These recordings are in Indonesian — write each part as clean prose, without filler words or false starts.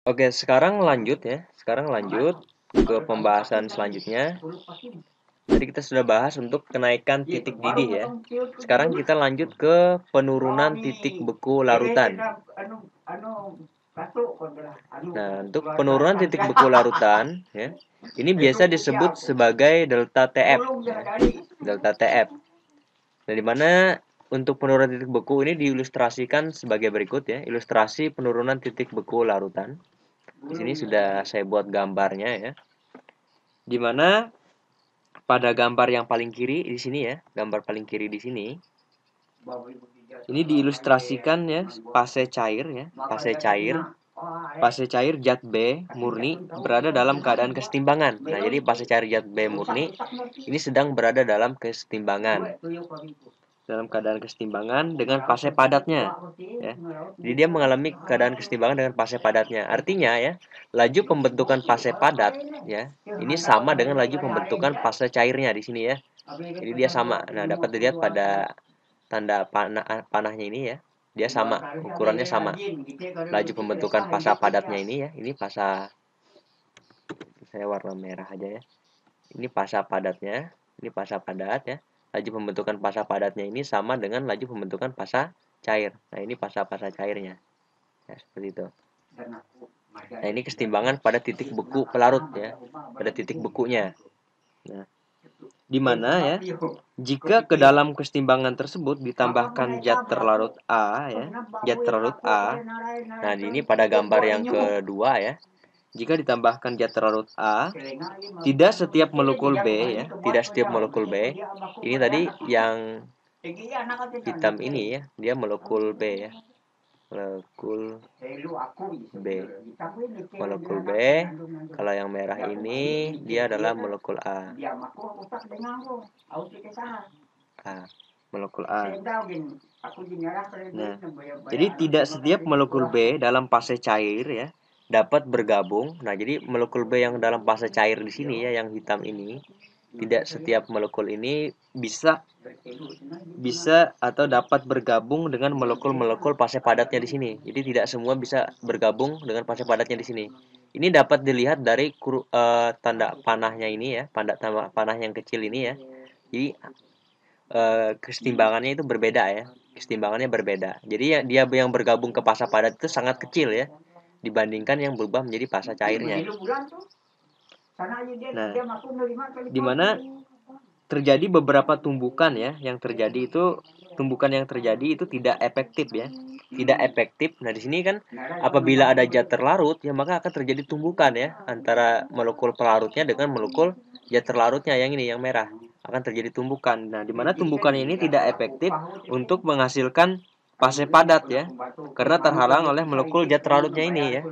Oke, sekarang lanjut ya. Sekarang lanjut ke pembahasan selanjutnya. Tadi kita sudah bahas untuk kenaikan titik didih ya. Sekarang kita lanjut ke penurunan titik beku larutan. Nah, untuk penurunan titik beku larutan ya, ini biasa disebut sebagai delta TF ya. Delta TF. Nah, di mana untuk penurunan titik beku ini diilustrasikan sebagai berikut ya. Ilustrasi penurunan titik beku larutan. Di sini sudah saya buat gambarnya ya. Di mana pada gambar yang paling kiri di sini ya, gambar paling kiri di sini. Ini diilustrasikan ya fase cair ya, fase cair. Fase cair zat B murni berada dalam keadaan kesetimbangan. Nah, jadi fase cair zat B murni ini sedang berada dalam kesetimbangan. Dalam keadaan kesetimbangan dengan fase padatnya ya. Jadi dia mengalami keadaan kesetimbangan dengan fase padatnya. Artinya ya, laju pembentukan fase padat ya, ini sama dengan laju pembentukan fase cairnya di sini ya. Jadi dia sama. Nah, dapat dilihat pada tanda panahnya ini ya. Dia sama, ukurannya sama. Laju pembentukan fase padatnya ini ya, ini fase, saya warna merah aja ya. Ini fase padatnya, ini fase padat ya. Laju pembentukan fase padatnya ini sama dengan laju pembentukan fase cair. Nah, ini fase cairnya. Ya, seperti itu. Nah, ini kesetimbangan pada titik beku pelarut ya, pada titik bekunya. Nah, di mana ya, jika ke dalam kesetimbangan tersebut ditambahkan zat terlarut A ya, zat terlarut A. Nah, ini pada gambar yang kedua ya. Jika ditambahkan zat terlarut A, tidak setiap molekul B ya, tidak setiap molekul B. Ini tadi yang hitam ini ya, dia molekul B ya. Molekul B. Molekul B. Kalau yang merah ini dia adalah molekul A. Molekul A. Nah, jadi tidak setiap molekul B dalam fase cair ya dapat bergabung. Nah, jadi molekul B yang dalam fase cair di sini ya, yang hitam ini, tidak setiap molekul ini bisa atau dapat bergabung dengan molekul-molekul fase padatnya di sini. Jadi tidak semua bisa bergabung dengan fase padatnya di sini. Ini dapat dilihat dari tanda panahnya ini ya, tanda panah yang kecil ini ya. Jadi kesetimbangannya itu berbeda ya. Kesetimbangannya berbeda. Jadi ya, dia yang bergabung ke fase padat itu sangat kecil ya, dibandingkan yang berubah menjadi fase cairnya. Nah, di mana terjadi beberapa tumbukan ya, yang terjadi itu tumbukan yang terjadi itu tidak efektif ya, tidak efektif. Nah, di sini kan apabila ada zat terlarut ya, maka akan terjadi tumbukan ya antara molekul pelarutnya dengan molekul zat terlarutnya yang ini yang merah, akan terjadi tumbukan. Nah, di mana tumbukan ini tidak efektif untuk menghasilkan fase padat ya, karena terhalang oleh molekul zat terlarutnya ini ya.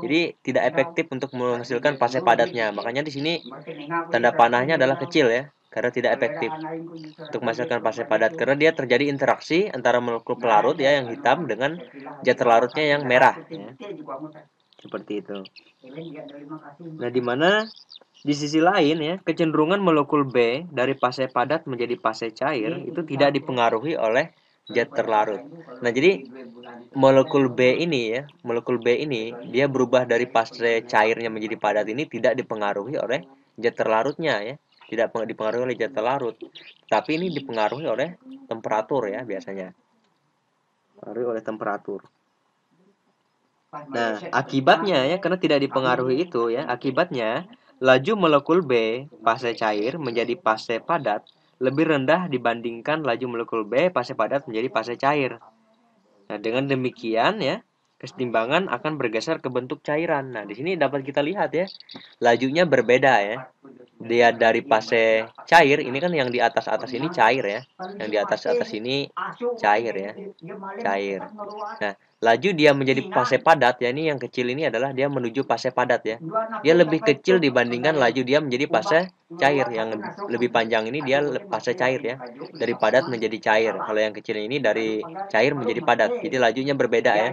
Jadi tidak efektif untuk menghasilkan fase padatnya. Makanya di sini tanda panahnya adalah kecil ya, karena tidak efektif untuk menghasilkan fase padat, karena dia terjadi interaksi antara molekul pelarut ya yang hitam dengan zat terlarutnya yang merah ya. Seperti itu. Nah, di mana di sisi lain ya, kecenderungan molekul B dari fase padat menjadi fase cair itu tidak dipengaruhi oleh zat terlarut. Nah, jadi molekul B ini ya, molekul B ini dia berubah dari fase cairnya menjadi padat ini tidak dipengaruhi oleh zat terlarutnya ya, tidak dipengaruhi oleh zat terlarut, tapi ini dipengaruhi oleh temperatur ya biasanya, dipengaruhi oleh temperatur. Nah, akibatnya ya, karena tidak dipengaruhi itu ya, akibatnya laju molekul B fase cair menjadi fase padat lebih rendah dibandingkan laju molekul B fase padat menjadi fase cair. Nah, dengan demikian ya, kesetimbangan akan bergeser ke bentuk cairan. Nah, di sini dapat kita lihat ya, lajunya berbeda ya. Dia dari fase cair, ini kan yang di atas-atas ini cair ya. Yang di atas-atas ini cair ya. Cair. Nah, laju dia menjadi fase padat ya, ini yang kecil ini adalah dia menuju fase padat ya. Dia lebih kecil dibandingkan laju dia menjadi fase cair. Yang lebih panjang ini dia fase cair ya. Dari padat menjadi cair. Kalau yang kecil ini dari cair menjadi padat. Jadi lajunya berbeda ya.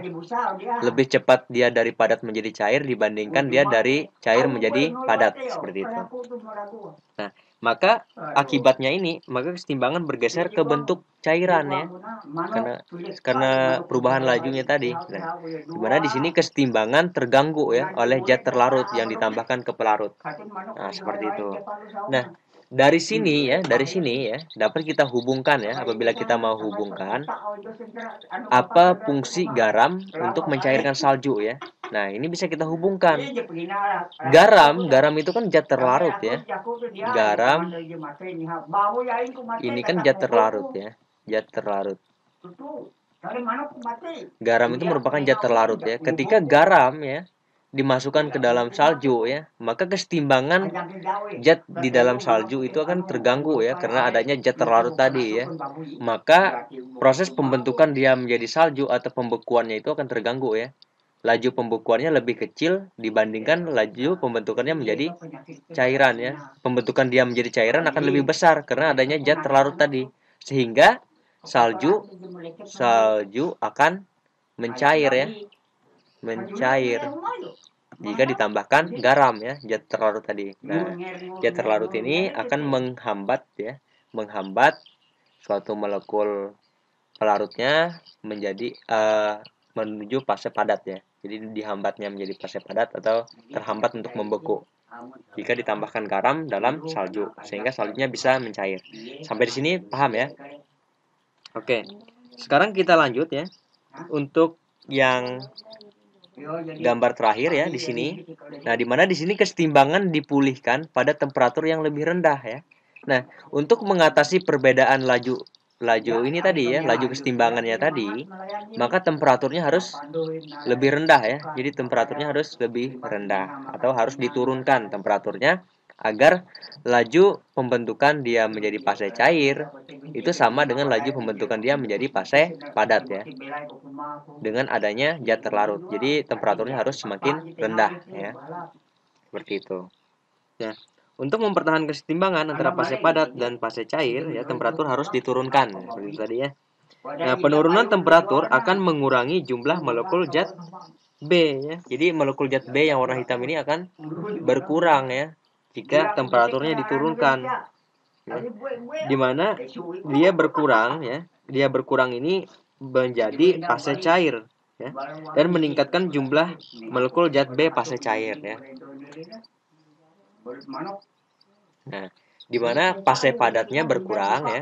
Lebih cepat dia dari padat menjadi cair dibandingkan dia dari cair menjadi padat, seperti itu. Nah, Maka akibatnya maka kesetimbangan bergeser ke bentuk cairan ya. Karena perubahan lajunya tadi. Nah, dimana di sini kesetimbangan terganggu ya oleh zat terlarut yang ditambahkan ke pelarut. Nah, seperti itu. Nah, dari sini ya dapat kita hubungkan ya, apabila kita mau hubungkan apa fungsi garam untuk mencairkan salju ya. Nah, ini bisa kita hubungkan. Garam itu kan zat terlarut ya. Garam ini kan zat terlarut ya. Zat terlarut. Garam itu merupakan zat terlarut ya. Ketika garam ya dimasukkan ke dalam salju ya, maka kesetimbangan zat di dalam salju itu akan terganggu ya karena adanya zat terlarut tadi ya. Maka proses pembentukan dia menjadi salju atau pembekuannya itu akan terganggu ya. Laju pembekuannya lebih kecil dibandingkan laju pembentukannya menjadi cairan ya. Pembentukan dia menjadi cairan akan lebih besar karena adanya zat terlarut tadi. Sehingga salju akan mencair ya. Mencair jika ditambahkan garam ya, zat terlarut tadi. Nah, zat terlarut ini akan menghambat suatu molekul pelarutnya menjadi menuju fase padat ya. Jadi dihambatnya menjadi fase padat atau terhambat untuk membeku jika ditambahkan garam dalam salju sehingga saljunya bisa mencair. Sampai di sini paham ya? Oke. Sekarang kita lanjut ya. Untuk yang gambar terakhir ya di sini. Nah, di mana di sini kesetimbangan dipulihkan pada temperatur yang lebih rendah ya. Nah, untuk mengatasi perbedaan laju ini tadi ya, laju kesetimbangannya tadi, maka temperaturnya harus lebih rendah ya. Jadi temperaturnya harus lebih rendah atau harus diturunkan temperaturnya agar laju pembentukan dia menjadi fase cair itu sama dengan laju pembentukan dia menjadi fase padat ya. Dengan adanya zat terlarut. Jadi temperaturnya harus semakin rendah ya. Seperti itu. Nah, untuk mempertahankan kesetimbangan antara fase padat dan fase cair ya, temperatur harus diturunkan seperti itu tadi ya. Nah, penurunan temperatur akan mengurangi jumlah molekul zat B ya. Jadi molekul zat B yang warna hitam ini akan berkurang ya jika temperaturnya diturunkan. Ya. Di mana dia berkurang ya. Dia berkurang ini menjadi fase cair ya. Dan meningkatkan jumlah molekul zat B fase cair ya. Nah, di mana fase padatnya berkurang ya.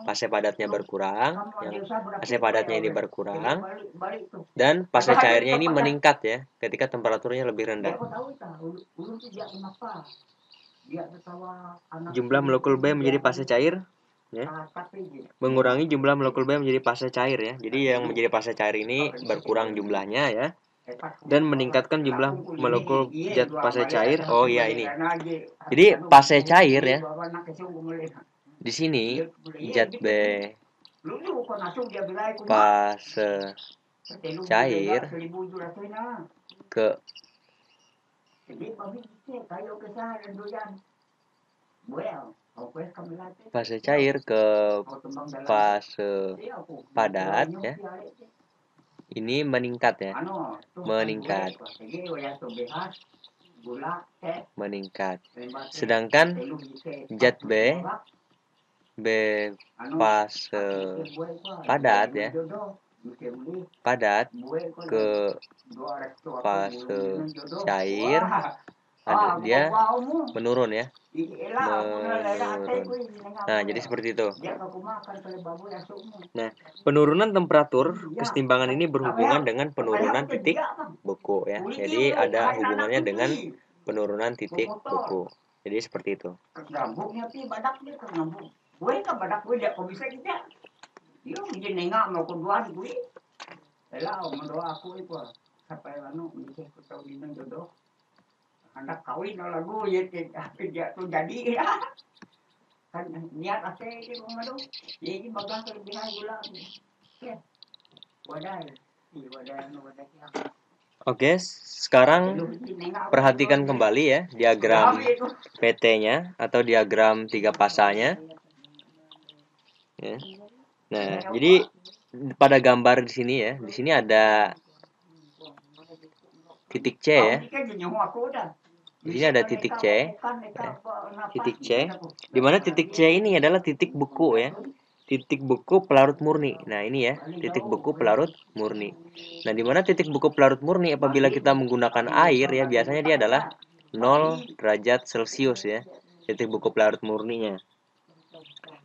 Fase padatnya berkurang, yang fase padatnya ini berkurang dan fase cairnya ini meningkat ya ketika temperaturnya lebih rendah. Jumlah molekul B menjadi fase cair ya. Mengurangi jumlah molekul B menjadi fase cair ya. Jadi yang menjadi fase cair ini berkurang jumlahnya ya. Dan meningkatkan jumlah molekul zat fase cair. Oh iya ini. Jadi fase cair ya. Di sini zat B fase cair ke fase cair ke fase padat ya. Ini meningkat ya. Meningkat. Sedangkan zat B fase padat ya. Padat ke fase cair dia menurun ya. Menurun. Nah, jadi seperti itu. Nah, penurunan temperatur kesetimbangan ini berhubungan dengan penurunan titik beku ya. Jadi ada hubungannya dengan penurunan titik beku. Jadi seperti itu. Anak kawin lagu ya dia tuh jadi ya kan niat ase itu rumah tuh jadi bagang kelebihan gula ya wadah Oke, sekarang perhatikan kembali ya diagram PT-nya atau diagram tiga pasanya ya. Nah, jadi pada gambar di sini ada titik C ya. Di sini ada titik C, ya. Titik C, di mana titik C ini adalah titik beku ya. Titik beku pelarut murni. Nah, ini ya, titik beku pelarut murni. Nah, di mana titik beku pelarut murni apabila kita menggunakan air ya, biasanya dia adalah 0 derajat Celcius ya. Titik beku pelarut murninya.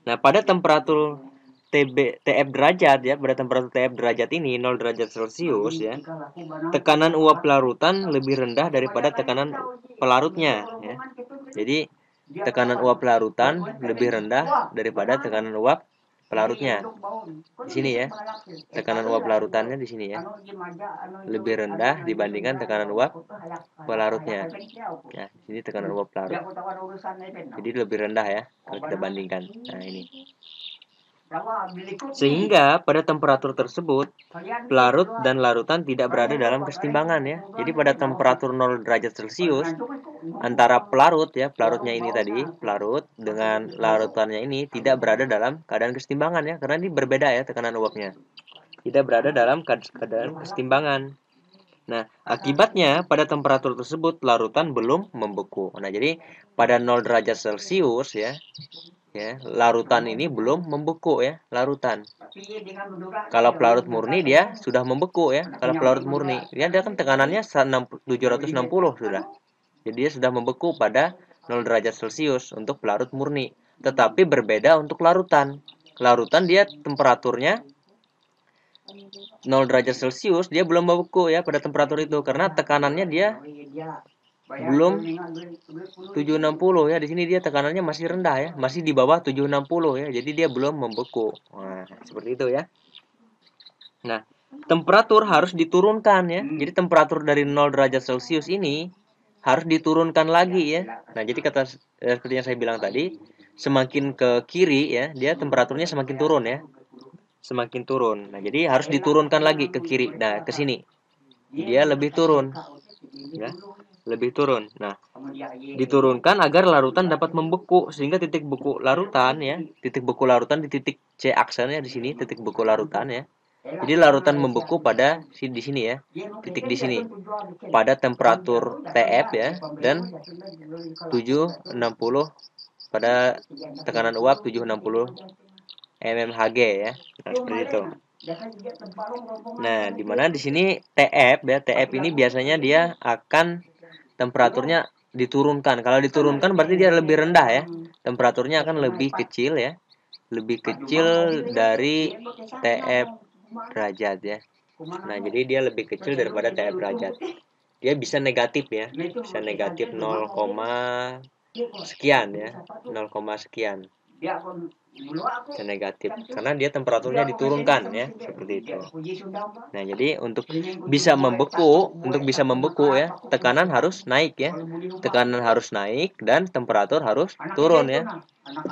Nah, pada temperatur TF derajat ya, pada temperatur TF derajat ini 0 derajat Celcius ya. Tekanan uap larutan lebih rendah daripada tekanan pelarutnya ya. Jadi tekanan uap larutan lebih rendah daripada tekanan uap pelarutnya. Di sini ya. Tekanan uap larutannya di sini ya. Lebih rendah dibandingkan tekanan uap pelarutnya. Ya, di sini tekanan uap larut. Jadi lebih rendah ya kalau kita bandingkan. Nah, ini. Sehingga pada temperatur tersebut pelarut dan larutan tidak berada dalam kesetimbangan ya. Jadi pada temperatur 0 derajat Celcius antara pelarut ya, pelarutnya ini tadi, pelarut dengan larutannya ini tidak berada dalam keadaan kesetimbangan ya, karena ini berbeda ya tekanan uapnya. Tidak berada dalam keadaan kesetimbangan. Nah, akibatnya pada temperatur tersebut larutan belum membeku. Nah, jadi pada 0 derajat Celcius ya, larutan ini belum membeku ya, larutan. Kalau pelarut murni dia sudah membeku ya. Kalau pelarut murni dia kan tekanannya 760 sudah. Jadi dia sudah membeku pada 0 derajat Celcius untuk pelarut murni. Tetapi berbeda untuk larutan. Larutan dia temperaturnya 0 derajat Celcius dia belum membeku ya pada temperatur itu karena tekanannya dia belum 760 ya. Di sini dia tekanannya masih rendah ya, masih di bawah 760 ya. Jadi dia belum membeku. Nah, seperti itu ya. Nah, temperatur harus diturunkan ya. Jadi temperatur dari 0 derajat Celcius ini harus diturunkan lagi ya. Nah, jadi seperti yang saya bilang tadi, semakin ke kiri ya, dia temperaturnya semakin turun ya. Semakin turun. Nah, jadi harus diturunkan lagi ke kiri. Nah, ke sini. Dia lebih turun. Ya. Lebih turun. Nah, diturunkan agar larutan dapat membeku sehingga titik beku larutan ya, titik beku larutan di titik C aksennya di sini, titik beku larutan ya. Jadi larutan membeku pada di sini ya, titik di sini pada temperatur TF ya dan 760 pada tekanan uap 760 mmHg ya. Nah, seperti itu. Nah, dimana di sini TF ya, TF ini biasanya dia akan temperaturnya diturunkan. Kalau diturunkan berarti dia lebih rendah ya. Temperaturnya akan lebih kecil ya. Lebih kecil dari TF derajat ya. Nah, jadi dia lebih kecil daripada TF derajat. Dia bisa negatif ya. Bisa negatif 0, sekian ya. 0, sekian. Bisa negatif karena dia temperaturnya diturunkan ya, seperti itu. Nah, jadi untuk bisa membeku ya, tekanan harus naik ya. Tekanan harus naik dan temperatur harus turun ya.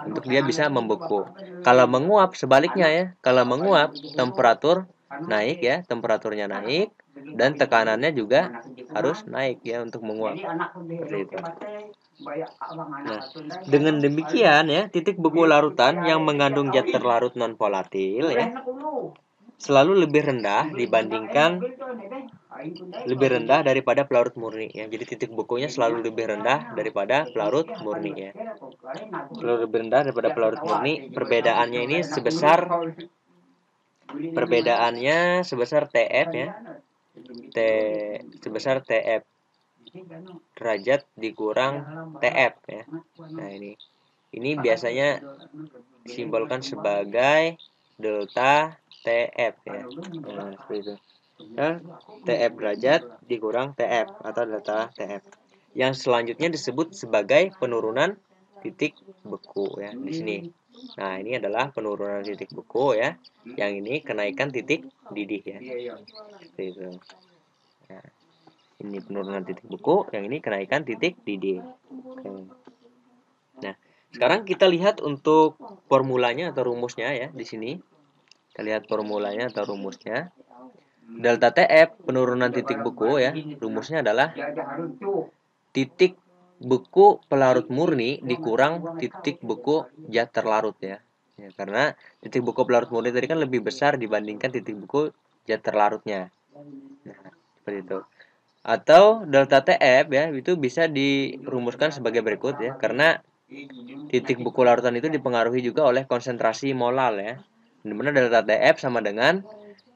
Untuk dia bisa membeku. Kalau menguap sebaliknya ya. Kalau menguap temperatur naik ya, temperaturnya naik dan tekanannya juga harus naik ya untuk menguap. Seperti itu. Nah, dengan demikian ya, titik beku larutan yang mengandung zat terlarut non volatil ya selalu lebih rendah daripada pelarut murni ya. Jadi titik bekunya selalu lebih rendah daripada pelarut murni ya. Selalu lebih rendah daripada pelarut murni. Perbedaannya ini sebesar TF ya. Sebesar TF derajat dikurang TF ya. Nah, ini biasanya disimbolkan sebagai delta TF ya. Nah, seperti itu. Nah, TF derajat dikurang TF atau delta TF. Yang selanjutnya disebut sebagai penurunan titik beku ya di sini. Nah, ini adalah penurunan titik beku ya. Yang ini kenaikan titik didih ya. Seperti itu. Nah, ini penurunan titik beku, yang ini kenaikan titik didih. Oke. Nah, sekarang kita lihat untuk formulanya atau rumusnya ya di sini. Kita lihat formulanya atau rumusnya. Delta TF penurunan titik beku ya, rumusnya adalah titik beku pelarut murni dikurang titik beku zat terlarut ya. Ya, karena titik beku pelarut murni tadi kan lebih besar dibandingkan titik beku zat terlarutnya. Nah, seperti itu. Atau delta TF ya itu bisa dirumuskan sebagai berikut ya, karena titik buku larutan itu dipengaruhi juga oleh konsentrasi molal ya. Dimana delta TF sama dengan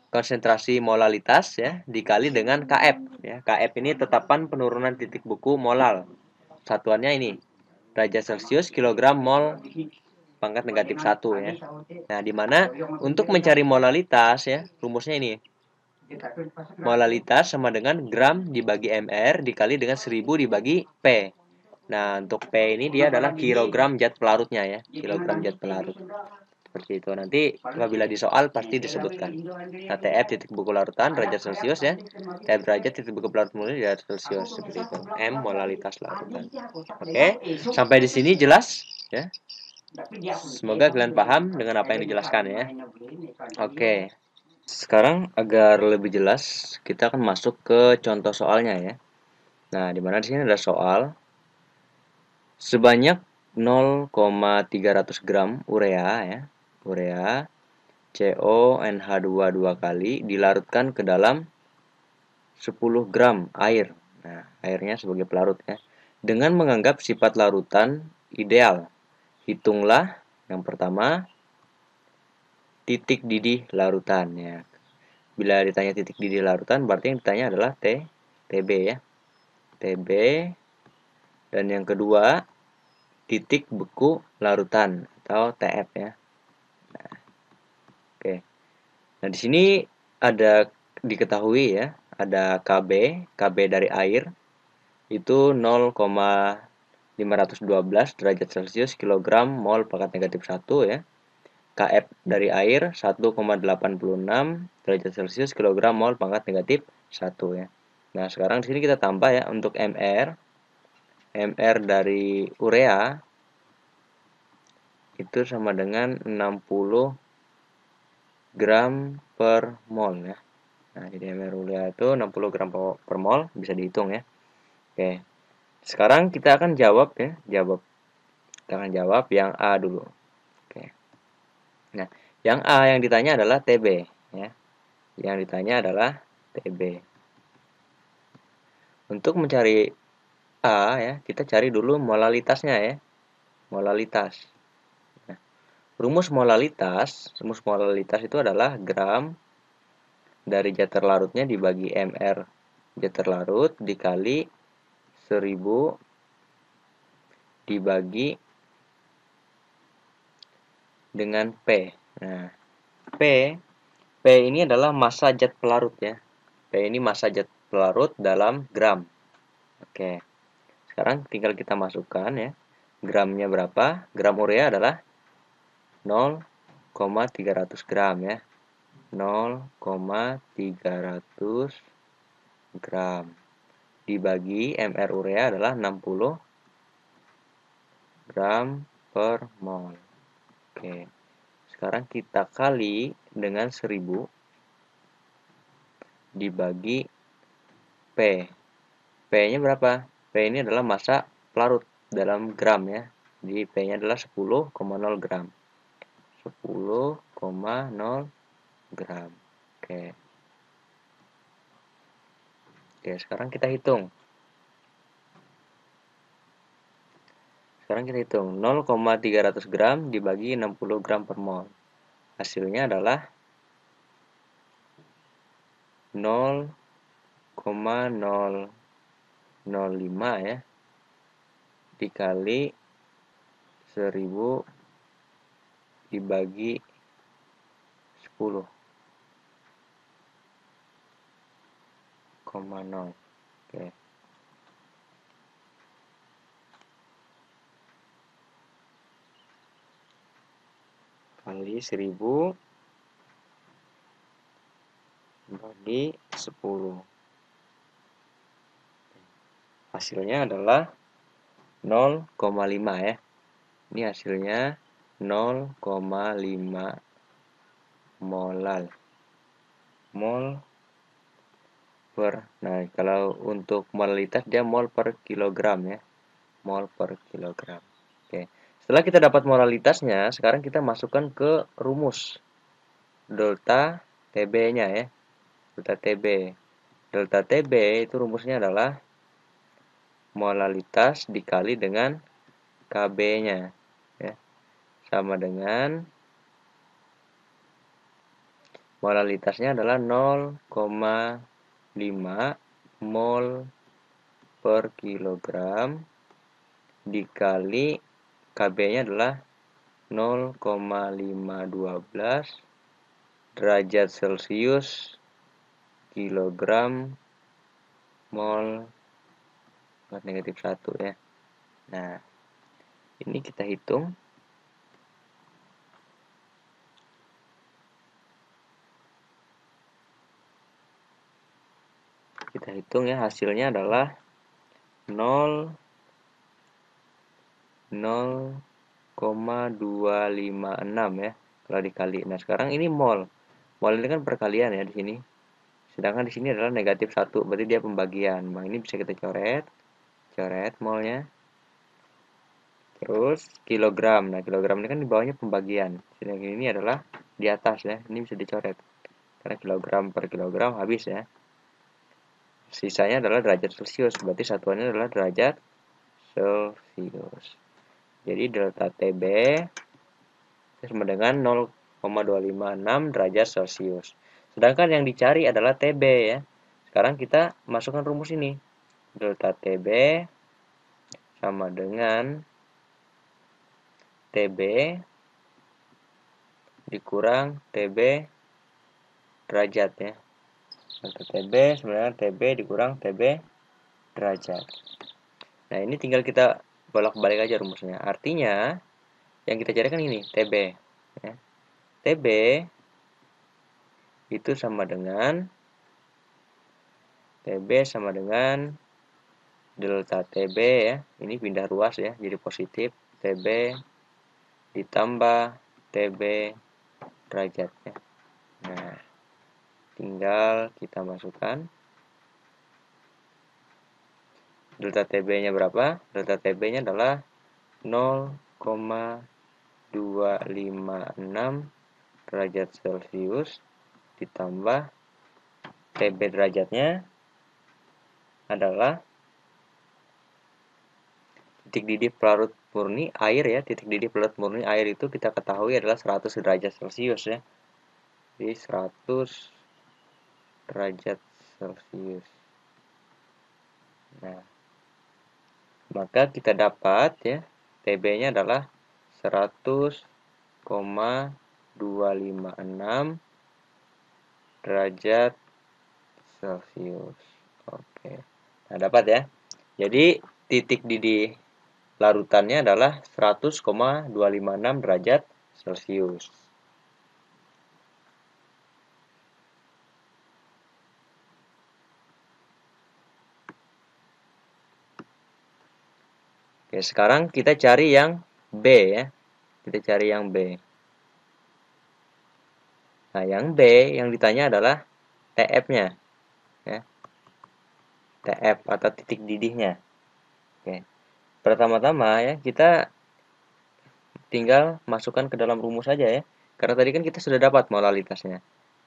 konsentrasi molalitas ya dikali dengan KF ya. KF ini tetapan penurunan titik buku molal. Satuannya ini derajat Celcius kilogram mol pangkat negatif 1 ya. Nah, dimana untuk mencari molalitas ya rumusnya ini. Molalitas sama dengan gram dibagi mr dikali dengan 1000 dibagi P. Nah, untuk P ini dia adalah kilogram zat pelarutnya ya, kilogram zat pelarut. Seperti itu. Nanti apabila di soal pasti disebutkan. Nah, TF titik buku larutan derajat Celcius ya. TF derajat titik buku pelarut murni derajat Celcius seperti itu. M molalitas larutan. Oke, sampai di sini jelas ya. Semoga kalian paham dengan apa yang dijelaskan ya. Oke. Sekarang agar lebih jelas, kita akan masuk ke contoh soalnya ya. Nah, dimana di sini ada soal sebanyak 0,300 gram urea ya. Urea CONH2 dua kali dilarutkan ke dalam 10 gram air. Nah, airnya sebagai pelarut ya. Dengan menganggap sifat larutan ideal. Hitunglah yang pertama titik didih larutan ya. Bila ditanya titik didih larutan berarti yang ditanya adalah TB ya. TB. Dan yang kedua titik beku larutan atau TF ya. Nah, oke. Nah, di sini ada diketahui ya, ada KB dari air itu 0,512 derajat Celcius kilogram mol pangkat negatif 1 ya. KF dari air 1,86 derajat Celcius kilogram mol pangkat negatif 1 ya. Nah, sekarang di sini kita tambah ya untuk MR. MR dari urea itu sama dengan 60 gram per mol ya. Nah, jadi MR urea itu 60 gram per mol, bisa dihitung ya. Oke. Sekarang kita akan jawab ya, Kita akan jawab yang A dulu. Oke. Nah, yang A yang ditanya adalah TB ya. Yang ditanya adalah TB. Untuk mencari A ya, kita cari dulu molalitasnya ya. Molalitas. Nah, rumus molalitas itu adalah gram dari zat terlarutnya dibagi mr zat terlarut dikali 1000 dibagi dengan P. Nah, P ini adalah massa zat pelarut ya. P ini massa zat pelarut dalam gram. Oke. Sekarang tinggal kita masukkan ya. Gramnya berapa? Gram urea adalah 0,300 gram ya. 0,300 gram dibagi mr urea adalah 60 gram per mol. Oke. Sekarang kita kali dengan 1000 dibagi P. P-nya berapa? P ini adalah massa pelarut dalam gram ya. Jadi P-nya adalah 10,0 gram. 10,0 gram. Oke. Oke, sekarang kita hitung. 0,300 gram dibagi 60 gram per mol. Hasilnya adalah 0,005 ya. Dikali 1000 dibagi 10,0. Oke. Kali 1000 bagi 10. Hasilnya adalah 0,5 ya. Ini hasilnya 0,5 molal. Nah, kalau untuk molalitas dia mol per kilogram ya. Mol per kilogram. Oke. Setelah kita dapat molalitasnya, sekarang kita masukkan ke rumus delta TB-nya ya. Delta TB. delta TB itu rumusnya adalah molalitas dikali dengan KB-nya, ya, sama dengan molalitasnya adalah 0,5 mol per kilogram dikali KB-nya adalah 0,512 derajat Celcius kilogram mol negatif 1 ya. Nah, ini kita hitung. Kita hitung ya, hasilnya adalah 0,256 ya kalau dikali. Nah, sekarang ini mol. Mol ini kan perkalian ya di sini. Sedangkan di sini adalah negatif 1, berarti dia pembagian. Nah, ini bisa kita coret. Coret molnya. Terus kilogram. Nah, kilogram ini kan di bawahnya pembagian. Sedangkan ini adalah di atas ya. Ini bisa dicoret. Karena kilogram per kilogram habis ya. Sisanya adalah derajat Celcius. Berarti satuannya adalah derajat Celcius. Jadi delta TB sama dengan 0,256 derajat Celcius. Sedangkan yang dicari adalah TB ya. Sekarang kita masukkan rumus ini. Delta TB sama dengan TB dikurang TB derajat ya. Delta TB sebenarnya TB dikurang TB derajat. Nah, ini tinggal kita bolak-balik aja rumusnya. Artinya yang kita cari kan ini TB ya. TB itu sama dengan delta TB ya. Ini pindah ruas ya, jadi positif. TB ditambah TB derajatnya. Nah, tinggal kita masukkan delta TB-nya berapa? Delta TB-nya adalah 0,256 derajat Celcius ditambah TB derajatnya adalah titik didih pelarut murni air ya. Titik didih pelarut murni air itu kita ketahui adalah 100 derajat Celcius ya. Jadi 100 derajat Celcius. Nah, maka kita dapat ya TB-nya adalah 100,256 derajat Celcius. Oke. Nah, dapat ya. Jadi titik didih larutannya adalah 100,256 derajat Celcius. Oke, sekarang kita cari yang B ya. Kita cari yang B. Nah, yang B yang ditanya adalah TF-nya. Ya. TF atau titik didihnya. Oke. Pertama-tama ya, kita tinggal masukkan ke dalam rumus saja ya. Karena tadi kan kita sudah dapat molalitasnya.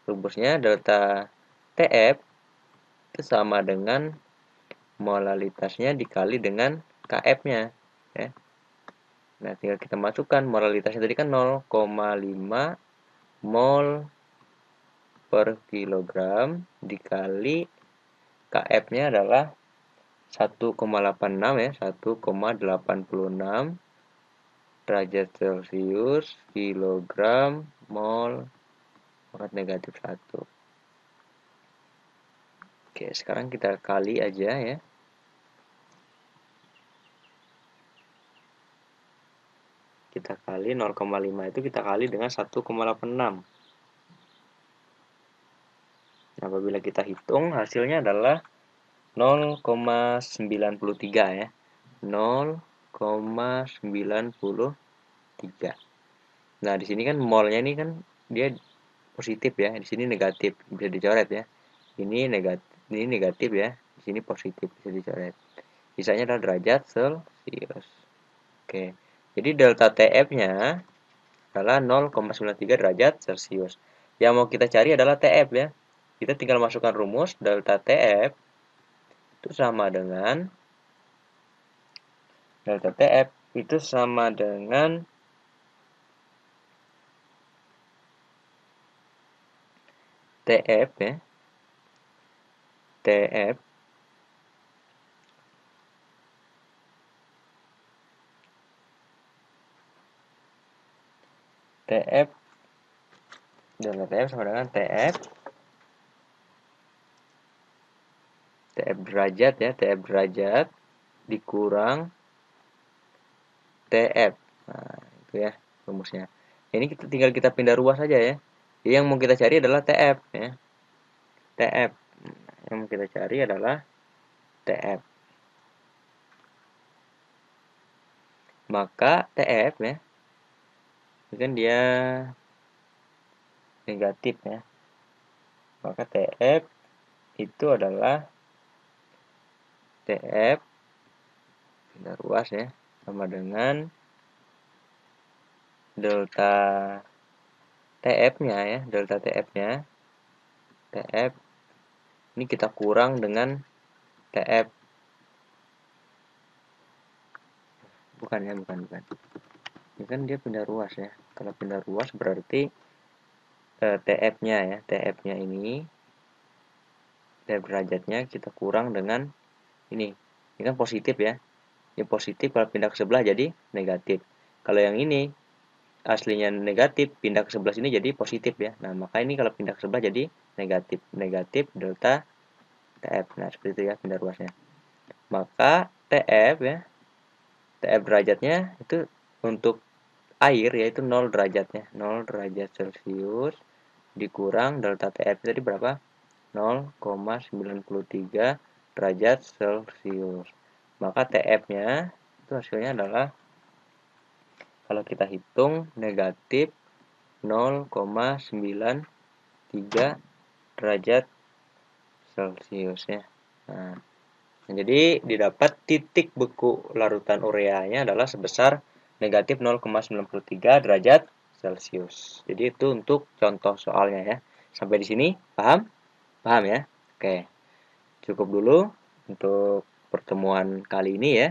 Rumusnya delta TF itu sama dengan molalitasnya dikali dengan KF-nya ya. Nah, tinggal kita masukkan molalitasnya tadi kan 0,5 mol per kilogram dikali KF-nya adalah 1,86 ya, 1,86 derajat Celcius kilogram mol pangkat negatif 1. Oke, sekarang kita kali aja ya. Kita kali 0,5 itu kita kali dengan 1,86. Nah, apabila kita hitung hasilnya adalah 0,93 ya. 0,93. Nah, di sini kan molnya ini kan dia positif ya, di sini negatif, bisa dicoret ya. Ini negatif ya, di sini positif, bisa dicoret. Sisanya adalah derajat Celcius. Oke. Jadi delta TF-nya adalah 0,93 derajat Celcius. Yang mau kita cari adalah TF ya. kita tinggal masukkan rumus delta TF itu sama dengan TF ya. TF TF delta TF sama dengan TF derajat ya, TF derajat dikurang TF. Nah, itu ya rumusnya. Ini tinggal kita pindah ruas saja ya. Jadi yang mau kita cari adalah TF ya. TF. Yang mau kita cari adalah TF. Maka TF ya, ini kan dia negatif ya. Maka TF itu adalah TF pindah ruas ya, sama dengan delta TF-nya ya, delta TF-nya. TF ini kita kurang dengan TF. Bukan ya, bukan. Ini kan dia pindah ruas ya. Kalau pindah ruas berarti TF-nya ya, TF-nya ini TF derajatnya kita kurang dengan ini. Ini kan positif ya. Ini positif, kalau pindah ke sebelah jadi negatif. Kalau yang ini aslinya negatif, pindah ke sebelah sini jadi positif ya. Nah, maka ini kalau pindah ke sebelah jadi negatif. Negatif delta TF. Nah, seperti itu ya pindah ruasnya. Maka TF ya, TF derajatnya itu untuk air yaitu 0 derajatnya. 0 derajat Celcius dikurang delta TF tadi berapa? 0,93 derajat Celcius. Maka TF-nya itu hasilnya adalah kalau kita hitung negatif 0,93 derajat Celcius ya. Nah, jadi didapat titik beku larutan ureanya adalah sebesar negatif 0,93 derajat Celcius. Jadi itu untuk contoh soalnya ya. Sampai di sini paham? Paham ya? Oke. Cukup dulu untuk pertemuan kali ini ya.